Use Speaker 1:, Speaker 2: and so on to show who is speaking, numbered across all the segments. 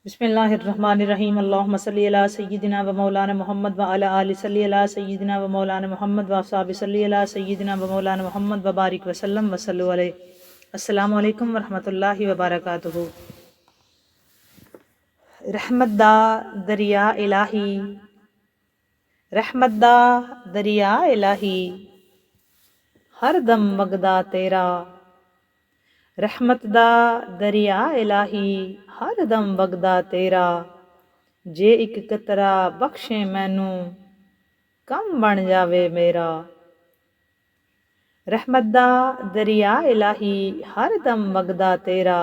Speaker 1: بسم اللہ الرحمن الرحیم اللہم صلی علی سیدنا و مولانا محمد و علی آل صلی علی سیدنا و مولانا محمد و اصحاب صلی علی سیدنا و مولانا محمد و بارک وسلم وصلو علیہ۔ السلام علیکم ورحمۃ اللہ وبرکاتہ۔ رحمت دا دریا الہی، رحمت دا دریا الہی، ہر دم وگدا تیرا، رحمت دا دریا الہی ہر دم وگدا تیرا، جے ایک قطرہ بخشے مینوں کم بن جاوے میرا۔ رحمت دا دریا الہی ہر دم وگدا تیرا،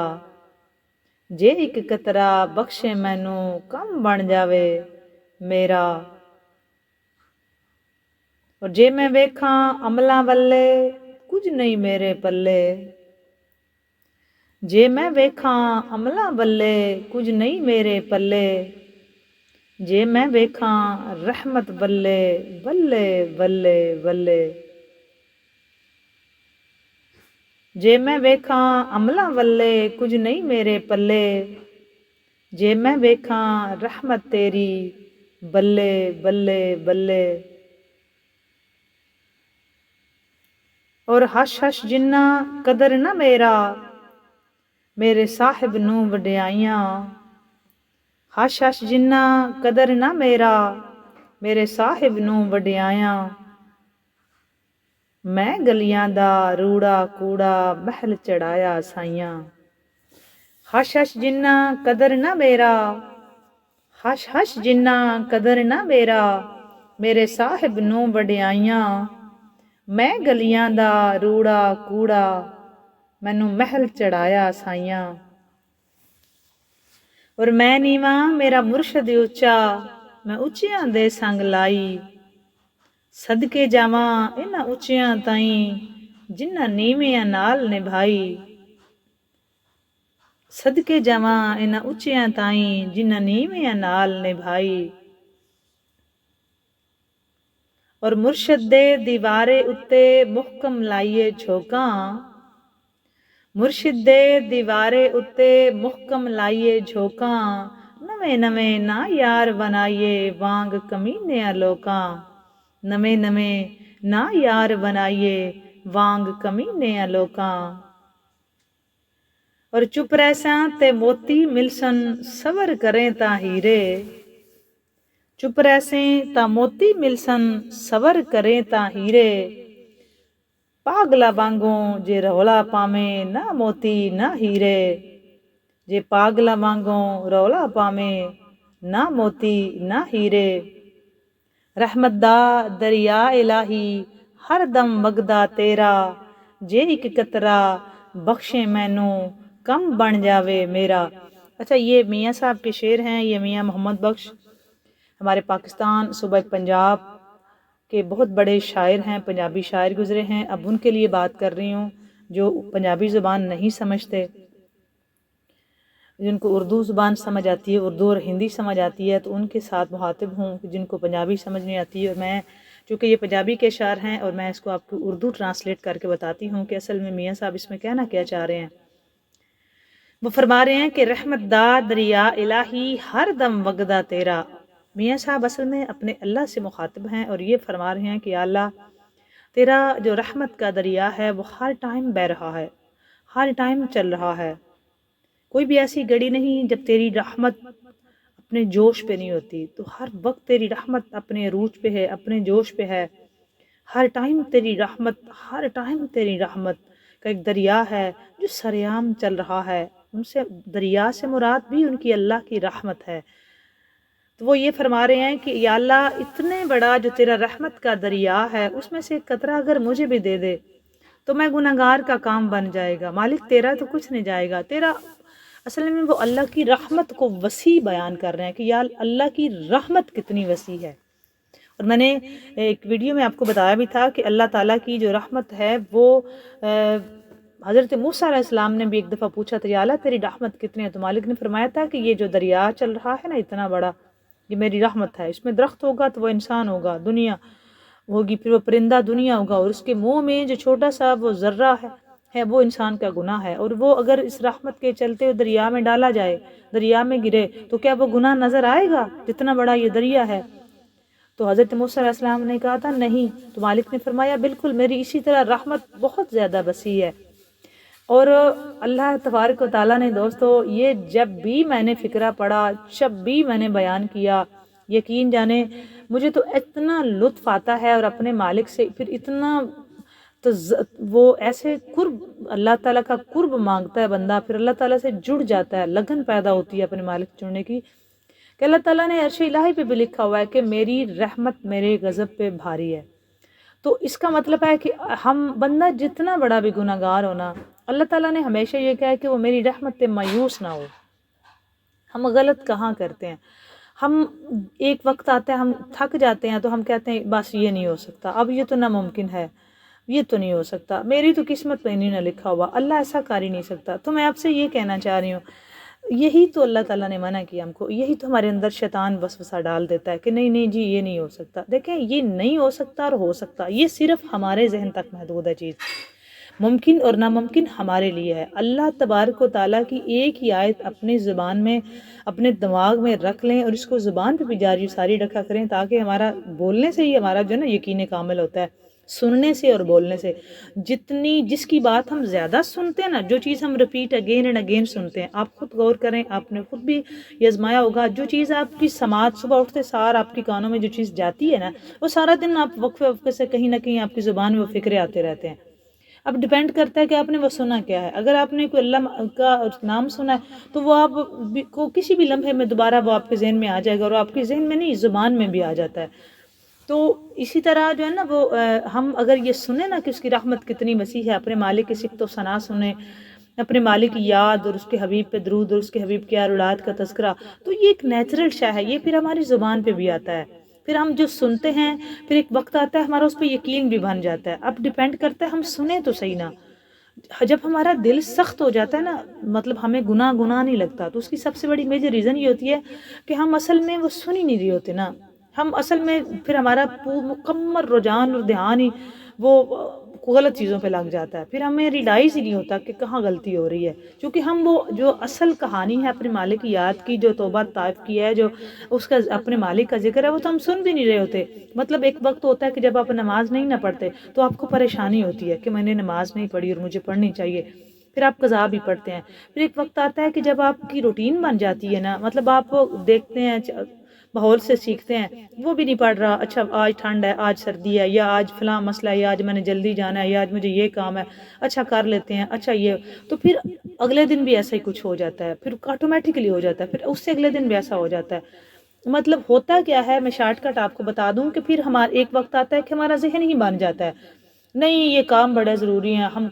Speaker 1: جے ایک قطرہ بخشے مینوں کم بن جاوے میرا۔ اور جے میں ویکھاں عملاں والے کچھ نہیں میرے پلے، جے میں ویکھاں عملاں بلے کچھ نہیں میرے پلے، جے میں ویکھاں رحمت بلے بلے بلے بلے، جے میں ویکھاں عملاں والے کچھ نہیں میرے پلے، جے میں ویکھاں رحمت تیری بلے بلے بلے۔ اور ہش ہش جنہ قدر نہ میرا میرے صاحب نوں وڈیائیاں، ہش ہش جنہ قدر نہ میرا میرے صاحب نوں وڈیائیاں، میں گلیاں دا روڑا کوڑا محل چڑھایا سائیاں۔ ہش ہش جنہ قدر نہ میرا، ہش ہش جنہ قدر نہ میرا میرے صاحب نوں وڈیائیاں، میں گلیاں دا روڑا کوڑا مینوں محل چڑھایا سائیاں۔ اور میں نیواں میرا مرشد اچا میں اچیاں دے سنگ لائی، صدقے جاواں انہاں اچیاں تائیں جنہاں نیویاں نال نبھائی، صدقے جاواں انہاں اچیاں تائیں جنہاں نیویاں نال نبھائی۔ اور مرشد دے دیوارے اتے محکم لائیے جھوکاں، مرشد دے دیوارے اتے محکم لائیے جھوکاں، نویں نویں نہ یار بنائیے وانگ کمینیاں لوکاں، نویں نویں نہ یار بنائیے وانگ کمینیاں لوکاں۔ اور چپ رہساں تے موتی ملسن صبر کریں تا ہیرے، چپ رہسیں تا موتی ملسن صبر کریں تا ہیرے، پاگلا وانگوں جے رولا پامیں نہ موتی نہ ہیرے، جے پاگلا وانگوں رولا پامیں نہ موتی نہ ہیرے۔ رحمت دا دریا الہی ہر دم وگدا تیرا، جے ایک قطرہ بخشے مینوں کم بن جاوے میرا۔ اچھا، یہ میاں صاحب کے شعر ہیں، یہ میاں محمد بخش ہمارے پاکستان صوبہ پنجاب کے بہت بڑے شاعر ہیں، پنجابی شاعر گزرے ہیں۔ اب ان کے لیے بات کر رہی ہوں جو پنجابی زبان نہیں سمجھتے، جن کو اردو زبان سمجھ آتی ہے، اردو اور ہندی سمجھ آتی ہے، تو ان کے ساتھ مخاطب ہوں جن کو پنجابی سمجھ نہیں آتی ہے۔ اور میں چونکہ یہ پنجابی کے اشعار ہیں اور میں اس کو آپ کو اردو ٹرانسلیٹ کر کے بتاتی ہوں کہ اصل میں میاں صاحب اس میں کہنا کیا چاہ رہے ہیں۔ وہ فرما رہے ہیں کہ رحمت دا دریا الہی ہر دم وگدا تیرا۔ میاں صاحب اصل میں اپنے اللہ سے مخاطب ہیں اور یہ فرما رہے ہیں کہ یا اللہ، تیرا جو رحمت کا دریا ہے وہ ہر ٹائم بہہ رہا ہے، ہر ٹائم چل رہا ہے۔ کوئی بھی ایسی گھڑی نہیں جب تیری رحمت اپنے جوش پہ نہیں ہوتی، تو ہر وقت تیری رحمت اپنے عروج پہ ہے، اپنے جوش پہ ہے۔ ہر ٹائم تیری رحمت، ہر ٹائم تیری رحمت کا ایک دریا ہے جو سریعام چل رہا ہے۔ ان سے دریا سے مراد بھی ان کی اللہ کی رحمت ہے۔ تو وہ یہ فرما رہے ہیں کہ یا اللہ، اتنے بڑا جو تیرا رحمت کا دریا ہے اس میں سے ایک قطرہ اگر مجھے بھی دے دے تو میں گناہگار کا کام بن جائے گا۔ مالک تیرا تو کچھ نہیں جائے گا، تیرا اصل میں وہ اللہ کی رحمت کو وسیع بیان کر رہے ہیں کہ یا اللہ کی رحمت کتنی وسیع ہے۔ اور میں نے ایک ویڈیو میں آپ کو بتایا بھی تھا کہ اللہ تعالیٰ کی جو رحمت ہے وہ حضرت موسیٰ علیہ السلام نے بھی ایک دفعہ پوچھا تھا، یا اللہ تیری رحمت کتنی ہے؟ تو مالک نے فرمایا تھا کہ یہ جو دریا چل رہا ہے نا اتنا بڑا، یہ میری رحمت ہے۔ اس میں درخت ہوگا تو وہ انسان ہوگا، دنیا ہوگی، پھر وہ پرندہ دنیا ہوگا، اور اس کے منہ میں جو چھوٹا سا وہ ذرہ ہے ہے وہ انسان کا گناہ ہے، اور وہ اگر اس رحمت کے چلتے دریا میں ڈالا جائے، دریا میں گرے، تو کیا وہ گناہ نظر آئے گا جتنا بڑا یہ دریا ہے؟ تو حضرت موسیٰ علیہ السلام نے کہا تھا نہیں، تو مالک نے فرمایا بالکل میری اسی طرح رحمت بہت زیادہ وسیع ہے۔ اور اللہ تبارک و تعالیٰ نے دوستو یہ جب بھی میں نے فکرہ پڑھا، جب بھی میں نے بیان کیا، یقین جانے مجھے تو اتنا لطف آتا ہے، اور اپنے مالک سے پھر اتنا وہ ایسے قرب، اللہ تعالیٰ کا قرب مانگتا ہے بندہ، پھر اللہ تعالیٰ سے جڑ جاتا ہے، لگن پیدا ہوتی ہے اپنے مالک جڑنے کی، کہ اللہ تعالیٰ نے عرش الہی پہ بھی لکھا ہوا ہے کہ میری رحمت میرے غضب پہ بھاری ہے۔ تو اس کا مطلب ہے کہ ہم بندہ جتنا بڑا بھی گناہ گار ہونا، اللہ تعالیٰ نے ہمیشہ یہ کہا ہے کہ وہ میری رحمت پہ مایوس نہ ہو۔ ہم غلط کہاں کرتے ہیں؟ ہم ایک وقت آتا ہے ہم تھک جاتے ہیں تو ہم کہتے ہیں بس یہ نہیں ہو سکتا، اب یہ تو ناممکن ہے، یہ تو نہیں ہو سکتا، میری تو قسمت میں نہیں نہ لکھا ہوا، اللہ ایسا کر ہی نہیں سکتا۔ تو میں آپ سے یہ کہنا چاہ رہی ہوں، یہی تو اللہ تعالیٰ نے منع کیا ہم کو، یہی تو ہمارے اندر شیطان وسوسہ ڈال دیتا ہے کہ نہیں نہیں جی یہ نہیں ہو سکتا۔ دیکھیں یہ نہیں ہو سکتا اور ہو سکتا، یہ صرف ہمارے ذہن تک محدود ہے چیز، ممکن اور ناممکن ہمارے لیے ہے۔ اللہ تبارک و تعالیٰ کی ایک ہی آیت اپنی زبان میں، اپنے دماغ میں رکھ لیں، اور اس کو زبان پہ بھی جاری ساری رکھا کریں، تاکہ ہمارا بولنے سے ہی ہمارا جو ہے نا یقین کامل ہوتا ہے، سننے سے اور بولنے سے۔ جس کی بات ہم زیادہ سنتے ہیں نا، جو چیز ہم رپیٹ اگین اینڈ اگین سنتے ہیں، آپ خود غور کریں، آپ نے خود بھی یہ آزمایا ہوگا، جو چیز آپ کی سماعت صبح اٹھتے سار آپ کی کانوں میں جو چیز جاتی ہے نا، وہ سارا دن آپ وقفے وقفے سے کہیں نہ کہیں آپ کی زبان میں وہ فکرے آتے رہتے ہیں۔ اب ڈیپینڈ کرتا ہے کہ آپ نے وہ سنا کیا ہے۔ اگر آپ نے کوئی اللہ کا نام سنا ہے تو وہ آپ کو کسی بھی لمحے میں دوبارہ وہ آپ کے ذہن میں آ جائے گا، اور آپ کے ذہن میں نہیں زبان میں بھی آ جاتا ہے۔ تو اسی طرح جو ہے نا وہ ہم اگر یہ سنیں نا کہ اس کی رحمت کتنی وسیع ہے، اپنے مالک کی صفت و ثنا سنیں، اپنے مالک کی یاد اور اس کے حبیب پہ درود اور اس کے حبیب کی اولاد کا تذکرہ، تو یہ ایک نیچرل شے ہے، یہ پھر ہماری زبان پہ بھی آتا ہے، پھر ہم جو سنتے ہیں پھر ایک وقت آتا ہے ہمارا اس پہ یقین بھی بن جاتا ہے۔ اب ڈیپینڈ کرتا ہے ہم سنیں تو صحیح نا، جب ہمارا دل سخت ہو جاتا ہے نا، مطلب ہمیں گناہ نہیں لگتا، تو اس کی سب سے بڑی میجر ریزن یہ ہوتی ہے کہ ہم اصل میں وہ سن ہی نہیں رہے ہوتے نا، ہم اصل میں پھر ہمارا مکمل رجحان اور دھیان ہی وہ غلط چیزوں پہ لگ جاتا ہے، پھر ہمیں ریلائز ہی نہیں ہوتا کہ کہاں غلطی ہو رہی ہے، کیونکہ ہم وہ جو اصل کہانی ہے اپنے مالک کی یاد کی، جو توبہ طائف کی ہے، جو اس کا اپنے مالک کا ذکر ہے، وہ تو ہم سن بھی نہیں رہے ہوتے۔ مطلب ایک وقت ہوتا ہے کہ جب آپ نماز نہیں نہ پڑھتے تو آپ کو پریشانی ہوتی ہے کہ میں نے نماز نہیں پڑھی اور مجھے پڑھنی چاہیے، پھر آپ قضا بھی پڑھتے ہیں۔ پھر ایک وقت آتا ہے کہ جب آپ کی روٹین بن جاتی ہے نا، مطلب آپ دیکھتے ہیں ماحول سے سیکھتے ہیں، وہ بھی نہیں پڑھ رہا، اچھا آج ٹھنڈ ہے، آج سردی ہے، یا آج فلاں مسئلہ ہے، یا آج میں نے جلدی جانا ہے، یا آج مجھے یہ کام ہے، اچھا کر لیتے ہیں، اچھا یہ، تو پھر اگلے دن بھی ایسا ہی کچھ ہو جاتا ہے، پھر آٹومیٹکلی ہو جاتا ہے، پھر اس سے اگلے دن بھی ایسا ہو جاتا ہے۔ مطلب ہوتا کیا ہے، میں شارٹ کٹ آپ کو بتا دوں کہ پھر ہمارا ایک وقت آتا ہے کہ ہمارا ذہن ہی بن جاتا ہے نہیں یہ کام بڑا ضروری ہے، ہم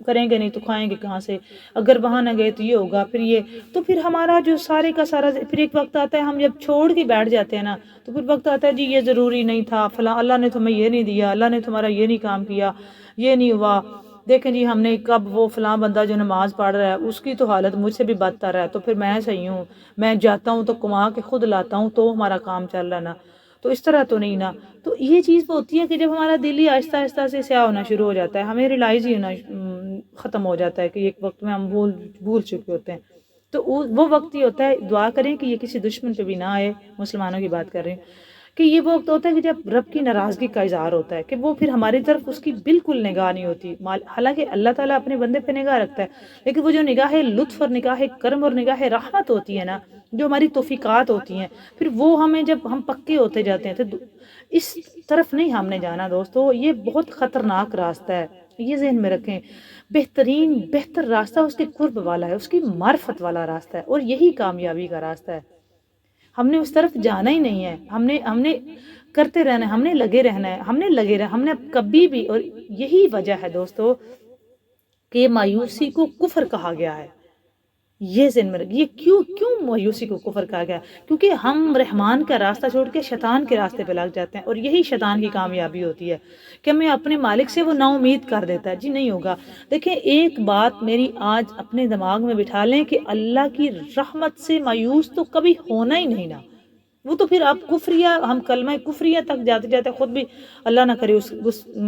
Speaker 1: کریں گے نہیں تو کھائیں گے کہاں سے، اگر وہاں نہ گئے تو یہ ہوگا، پھر یہ، تو پھر ہمارا جو سارے کا سارا، پھر ایک وقت آتا ہے ہم جب چھوڑ کے بیٹھ جاتے ہیں نا، تو پھر وقت آتا ہے جی یہ ضروری نہیں تھا، فلاں اللہ نے تمہیں یہ نہیں دیا، اللہ نے تمہارا یہ نہیں کام کیا، یہ نہیں ہوا، دیکھیں جی ہم نے کب وہ فلاں بندہ جو نماز پڑھ رہا ہے اس کی تو حالت مجھ سے بھی بدتر ہے، تو پھر میں صحیح ہوں، میں جاتا ہوں تو کما کے خود لاتا ہوں تو ہمارا کام چل رہا ہے نا، تو اس طرح تو نہیں نا۔ تو یہ چیز وہ ہوتی ہے کہ جب ہمارا دل ہی آہستہ آہستہ سے سیاہ ہونا شروع ہو جاتا ہے، ہمیں ریلائز ہی ہونا ختم ہو جاتا ہے کہ ایک وقت میں ہم بھول چکے ہوتے ہیں، تو وہ وقت ہی ہوتا ہے، دعا کریں کہ یہ کسی دشمن پہ بھی نہ آئے، مسلمانوں کی بات کر رہے ہیں، کہ یہ وہ وقت ہوتا ہے کہ جب رب کی ناراضگی کا اظہار ہوتا ہے، کہ وہ پھر ہماری طرف اس کی بالکل نگاہ نہیں ہوتی، حالانکہ اللہ تعالیٰ اپنے بندے پہ نگاہ رکھتا ہے، لیکن وہ جو نگاہ لطف اور نگاہ کرم اور نگاہ رحمت ہوتی ہے نا، جو ہماری توفیقات ہوتی ہیں، پھر وہ ہمیں جب ہم پکے ہوتے جاتے ہیں تو اس طرف نہیں ہم نے جانا دوستو، یہ بہت خطرناک راستہ ہے، یہ ذہن میں رکھیں، بہتر راستہ اس کے قرب والا ہے، اس کی معرفت والا راستہ ہے، اور یہی کامیابی کا راستہ ہے۔ ہم نے اس طرف جانا ہی نہیں ہے، ہم نے کرتے رہنا ہے، ہم نے لگے رہنا ہے، ہم نے کبھی بھی، اور یہی وجہ ہے دوستو کہ مایوسی کو کفر کہا گیا ہے، یہ ذہن میں یہ کیوں مایوسی کو کفر کہا گیا، کیونکہ ہم رحمان کا راستہ چھوڑ کے شیطان کے راستے پہ لگ جاتے ہیں، اور یہی شیطان کی کامیابی ہوتی ہے کہ ہمیں اپنے مالک سے وہ نا امید کر دیتا ہے، جی نہیں ہوگا۔ دیکھیں ایک بات میری آج اپنے دماغ میں بٹھا لیں کہ اللہ کی رحمت سے مایوس تو کبھی ہونا ہی نہیں نا، وہ تو پھر آپ کفریہ، ہم کلمہ کفریہ تک جاتے جاتے خود بھی اللہ نہ کرے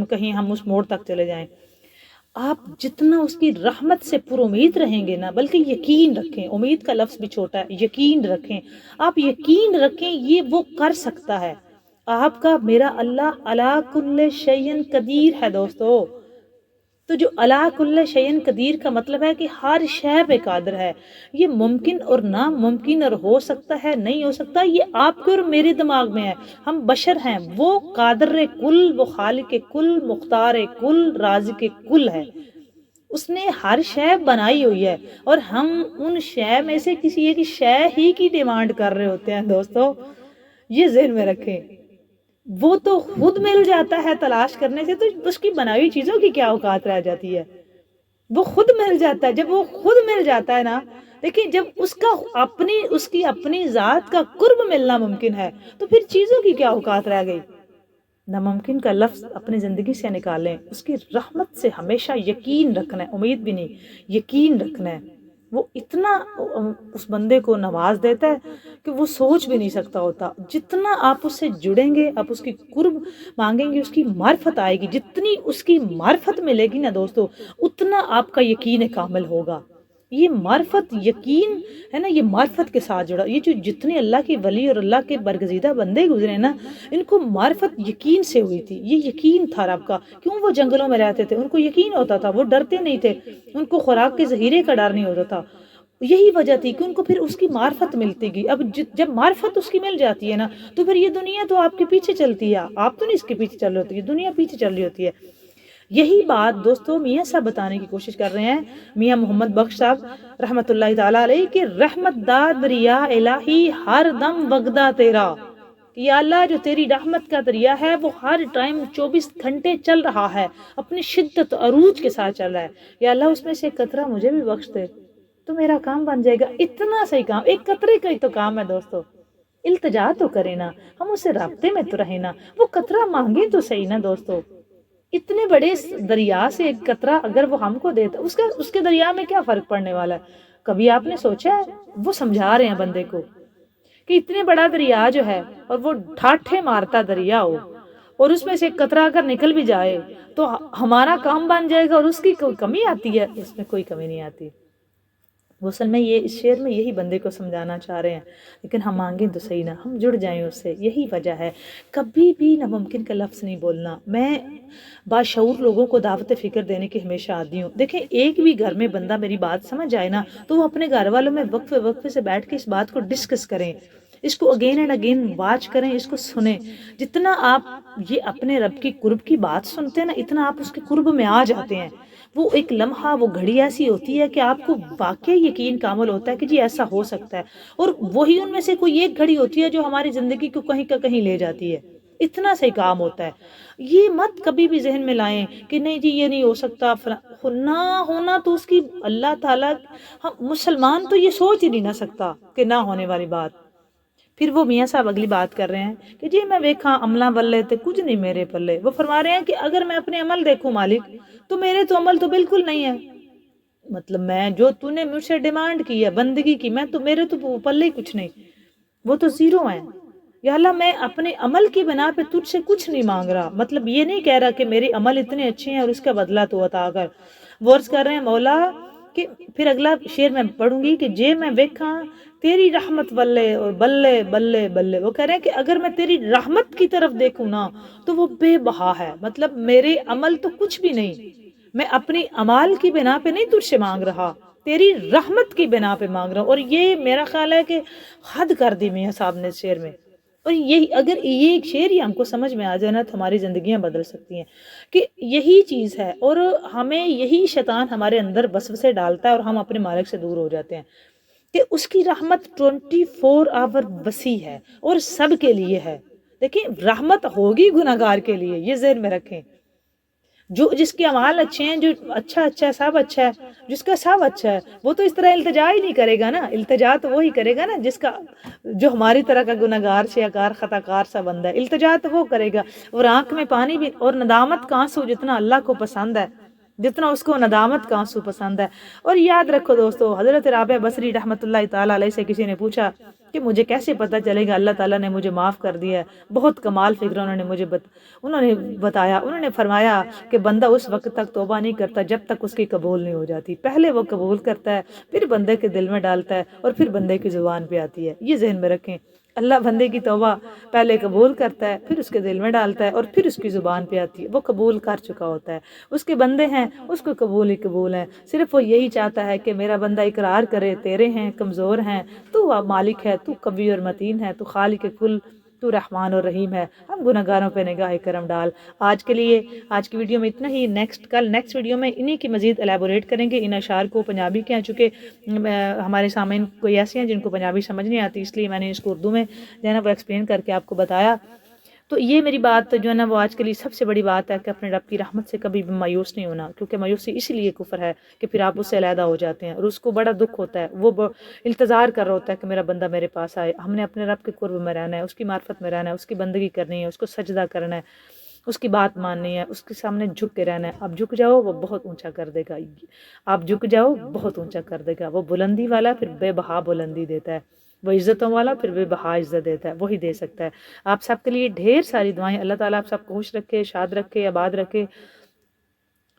Speaker 1: کہیں ہم اس موڑ تک چلے جائیں۔ آپ جتنا اس کی رحمت سے پر امید رہیں گے نا، بلکہ یقین رکھیں، امید کا لفظ بھی چھوٹا ہے، یقین رکھیں، آپ یقین رکھیں یہ وہ کر سکتا ہے۔ آپ کا میرا اللہ علی کل شیء قدیر ہے دوستو۔ تو جو علی کل شیء قدیر کا مطلب ہے کہ ہر شے پہ قادر ہے۔ یہ ممکن اور ناممکن اور ہو سکتا ہے نہیں ہو سکتا، یہ آپ کے اور میرے دماغ میں ہے۔ ہم بشر ہیں، وہ قادر کل، وہ خالق کل، مختار کل، رازق کل ہے۔ اس نے ہر شے بنائی ہوئی ہے اور ہم ان شے میں سے کسی ایک شے ہی کی ڈیمانڈ کر رہے ہوتے ہیں دوستو، یہ ذہن میں رکھیں۔ وہ تو خود مل جاتا ہے تلاش کرنے سے، تو اس کی بنائی ہوئی چیزوں کی کیا اوقات رہ جاتی ہے؟ وہ خود مل جاتا ہے۔ جب وہ خود مل جاتا ہے نا، دیکھیں جب اس کی اپنی ذات کا قرب ملنا ممکن ہے، تو پھر چیزوں کی کیا اوقات رہ گئی؟ ناممکن کا لفظ اپنی زندگی سے نکالیں، اس کی رحمت سے ہمیشہ یقین رکھنا ہے، امید بھی نہیں، یقین رکھنا ہے۔ وہ اتنا اس بندے کو نواز دیتا ہے کہ وہ سوچ بھی نہیں سکتا ہوتا۔ جتنا آپ اس سے جڑیں گے، آپ اس کی قرب مانگیں گے، اس کی معرفت آئے گی، جتنی اس کی معرفت ملے گی نا دوستو، اتنا آپ کا یقین کامل ہوگا۔ یہ معرفت یقین ہے نا، یہ معرفت کے ساتھ جڑا، یہ جو جتنے اللہ کے ولی اور اللہ کے برگزیدہ بندے گزرے نا، ان کو معرفت یقین سے ہوئی تھی۔ یہ یقین تھا رب کا، کیوں وہ جنگلوں میں رہتے تھے، ان کو یقین ہوتا تھا، وہ ڈرتے نہیں تھے، ان کو خوراک کے ذخیرے کا ڈر نہیں ہوتا تھا۔ یہی وجہ تھی کہ ان کو پھر اس کی معرفت ملتی گئی۔ اب جب معرفت اس کی مل جاتی ہے نا، تو پھر یہ دنیا تو آپ کے پیچھے چلتی ہے، آپ تو نہیں اس کے پیچھے چل رہے ہوتی ہے، دنیا پیچھے چل رہی ہوتی ہے۔ یہی بات دوستو میاں صاحب بتانے کی کوشش کر رہے ہیں، میاں محمد بخش صاحب رحمت اللہ تعالیٰ علیہ، کہ رحمت دا دریا الہی ہر دم وگدا تیرا، کہ یا اللہ جو تیری رحمت کا دریا ہے وہ ہر ٹائم 24 گھنٹے چل رہا ہے، اپنی شدت عروج کے ساتھ چل رہا ہے، یا اللہ اس میں سے ایک قطرہ مجھے بھی بخش دے تو میرا کام بن جائے گا۔ اتنا صحیح کام، ایک قطرے کا ہی تو کام ہے دوستو، التجا تو کرے نا، ہم اس سے رابطے میں تو رہے نا، وہ قطرہ مانگے تو صحیح نا دوستو۔ اتنے بڑے دریا سے ایک قطرہ اگر وہ ہم کو دیتا، اس کے دریا میں کیا فرق پڑنے والا ہے؟ کبھی آپ نے سوچا ہے؟ وہ سمجھا رہے ہیں بندے کو کہ اتنے بڑا دریا جو ہے اور وہ ٹھاٹھے مارتا دریا ہو اور اس میں سے ایک قطرہ اگر نکل بھی جائے تو ہمارا کام بن جائے گا، اور اس کی کوئی کمی آتی ہے؟ اس میں کوئی کمی نہیں آتی۔ وہ اصل میں یہ اس شعر میں یہی بندے کو سمجھانا چاہ رہے ہیں، لیکن ہم مانگیں تو صحیح نا، ہم جڑ جائیں اس سے، یہی وجہ ہے۔ کبھی بھی ناممکن کا لفظ نہیں بولنا۔ میں باشعور لوگوں کو دعوت فکر دینے کی ہمیشہ عادی ہوں۔ دیکھیں ایک بھی گھر میں بندہ میری بات سمجھ آئے نا، تو وہ اپنے گھر والوں میں وقفے سے بیٹھ کے اس بات کو ڈسکس کریں، اس کو اگین اینڈ اگین واچ کریں، اس کو سنیں۔ جتنا آپ یہ اپنے رب کی قرب کی بات سنتے ہیں نا، اتنا آپ اس کے قرب میں آ جاتے ہیں۔ وہ ایک لمحہ، وہ گھڑی ایسی ہوتی ہے کہ آپ کو واقعی یقین کامل ہوتا ہے کہ جی ایسا ہو سکتا ہے، اور وہی ان میں سے کوئی ایک گھڑی ہوتی ہے جو ہماری زندگی کو کہیں کا کہیں لے جاتی ہے۔ اتنا صحیح کام ہوتا ہے۔ یہ مت کبھی بھی ذہن میں لائیں کہ نہیں جی یہ نہیں ہو سکتا، نہ ہونا تو اس کی اللہ تعالیٰ، ہم مسلمان تو یہ سوچ ہی نہیں نہ سکتا کہ نہ ہونے والی بات۔ پھر وہ میاں صاحب اگلی بات کر رہے ہیں کہ جی میں ویکھاں عملہ ولے تے کچھ نہیں میرے پلے۔ وہ فرما رہے ہیں کہ اگر میں اپنے عمل دیکھوں مالک، تو میرے تو عمل تو بالکل نہیں ہے، مطلب میں جو تو نے مجھ سے ڈیمانڈ کی ہے بندگی کی، میں تو میرے تو پلے ہی کچھ نہیں، وہ تو زیرو ہیں۔ یا اللہ میں اپنے عمل کی بنا پہ تجھ سے کچھ نہیں مانگ رہا، مطلب یہ نہیں کہہ رہا کہ میرے عمل اتنے اچھے ہیں اور اس کا بدلہ تو عطا کر۔ وہ عرض کر رہے ہیں مولا کہ پھر اگلا شعر میں پڑھوں گی کہ جے میں ویکھاں تیری رحمت ولے اور بلے بلے بلے۔ وہ کہہ رہے ہیں کہ اگر میں تیری رحمت کی طرف دیکھوں نا تو وہ بے بہا ہے، مطلب میرے عمل تو کچھ بھی نہیں، میں اپنی عمال کی بنا پہ نہیں تجھ سے مانگ رہا، تیری رحمت کی بنا پہ مانگ رہا ہوں۔ اور یہ میرا خیال ہے کہ حد کر دی میاں صاحب نے شعر میں، اور یہی اگر یہ ایک شعر ہی ہم کو سمجھ میں آ جائے نا تو ہماری زندگیاں بدل سکتی ہیں، کہ یہی چیز ہے، اور ہمیں یہی شیطان ہمارے اندر وسوسے ڈالتا ہے اور ہم اپنے مالک سے دور ہو جاتے ہیں، کہ اس کی رحمت 24 آور وسیع ہے اور سب کے لیے ہے۔ دیکھیں رحمت ہوگی گناہگار کے لیے، یہ ذہن میں رکھیں۔ جو جس کے اعمال اچھے ہیں، جو اچھا ہے، سب اچھا ہے، جس کا سب اچھا ہے، وہ تو اس طرح التجا ہی نہیں کرے گا نا۔ التجا تو وہی کرے گا نا جس کا، جو ہماری طرح کا گناہگار شیعکار خطا کار سا بندہ ہے، التجا تو وہ کرے گا۔ اور آنکھ میں پانی بھی، اور ندامت کا آنسو جتنا اللہ کو پسند ہے، جتنا اس کو ندامت کا آنسو پسند ہے۔ اور یاد رکھو دوستو، حضرت رابعہ بصری رحمت اللہ تعالیٰ علیہ سے کسی نے پوچھا کہ مجھے کیسے پتہ چلے گا اللہ تعالیٰ نے مجھے معاف کر دیا ہے. بہت کمال فکر انہوں نے مجھے بتایا. انہوں نے فرمایا کہ بندہ اس وقت تک توبہ نہیں کرتا جب تک اس کی قبول نہیں ہو جاتی. پہلے وہ قبول کرتا ہے، پھر بندے کے دل میں ڈالتا ہے، اور پھر بندے کی زبان پہ آتی ہے. یہ ذہن میں رکھیں، اللہ بندے کی توبہ پہلے قبول کرتا ہے، پھر اس کے دل میں ڈالتا ہے، اور پھر اس کی زبان پہ آتی ہے. وہ قبول کر چکا ہوتا ہے. اس کے بندے ہیں، اس کو قبول ہی قبول ہے. صرف وہ یہی چاہتا ہے کہ میرا بندہ اقرار کرے تیرے ہیں، کمزور ہیں، تو مالک ہے، تو قوی اور متین ہے، تو خالق کل، تو رحمان اور رحیم ہے. ہم گناہگاروں پہ نگاہ کرم ڈال. آج کے لیے آج کی ویڈیو میں اتنا ہی. نیکسٹ ویڈیو میں انہی کی مزید الیبوریٹ کریں گے ان اشعار کو پنجابی کے ہیں، چونکہ ہمارے سامعین کوئی ایسے ہیں جن کو پنجابی سمجھ نہیں آتی، اس لیے میں نے اس کو اردو میں جو ہے نا وہ ایکسپلین کر کے آپ کو بتایا. تو یہ میری بات جو ہے نا وہ آج کے لیے سب سے بڑی بات ہے کہ اپنے رب کی رحمت سے کبھی بھی مایوس نہیں ہونا، کیونکہ مایوسی اسی لیے کفر ہے کہ پھر آپ اس سے علیحدہ ہو جاتے ہیں، اور اس کو بڑا دکھ ہوتا ہے. وہ انتظار کر رہا ہوتا ہے کہ میرا بندہ میرے پاس آئے. ہم نے اپنے رب کے قرب میں رہنا ہے، اس کی معرفت میں رہنا ہے، اس کی بندگی کرنی ہے، اس کو سجدہ کرنا ہے، اس کی بات ماننی ہے، اس کے سامنے جھک کے رہنا ہے. آپ جھک جاؤ وہ بہت اونچا کر دے گا. آپ جھک جاؤ بہت اونچا کر دے گا. وہ بلندی والا پھر بے بہا بلندی دیتا ہے، وہ عزتوں والا پھر بے بہا عزت دیتا ہے. وہی دے سکتا ہے. آپ سب کے لیے ڈھیر ساری دعائیں. اللہ تعالیٰ آپ سب کو خوش رکھے، شاد رکھے، آباد رکھے.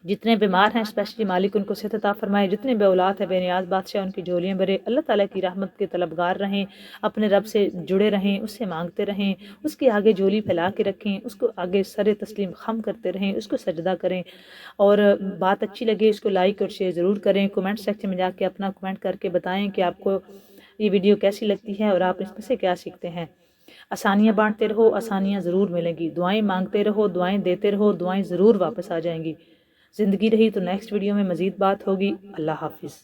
Speaker 1: جتنے بیمار ہیں اسپیشلی مالک ان کو صحت عطا فرمائے. جتنے بے اولاد ہیں بے نیاز بادشاہ ان کی جولیاں بھرے. اللہ تعالیٰ کی رحمت کے طلبگار رہیں، اپنے رب سے جڑے رہیں، اس سے مانگتے رہیں، اس کے آگے جولی پھیلا کے رکھیں، اس کو آگے سر تسلیم خم کرتے رہیں، اس کو سجدہ کریں. اور بات اچھی لگے اس کو لائک اور شیئر ضرور کریں. کمنٹ سیکشن میں جا کے اپنا کمنٹ کر کے بتائیں کہ آپ کو یہ ویڈیو کیسی لگتی ہے اور آپ اس میں سے کیا سیکھتے ہیں. آسانیاں بانٹتے رہو، آسانیاں ضرور ملیں گی. دعائیں مانگتے رہو، دعائیں دیتے رہو، دعائیں ضرور واپس آ جائیں گی. زندگی رہی تو نیکسٹ ویڈیو میں مزید بات ہوگی. اللہ حافظ.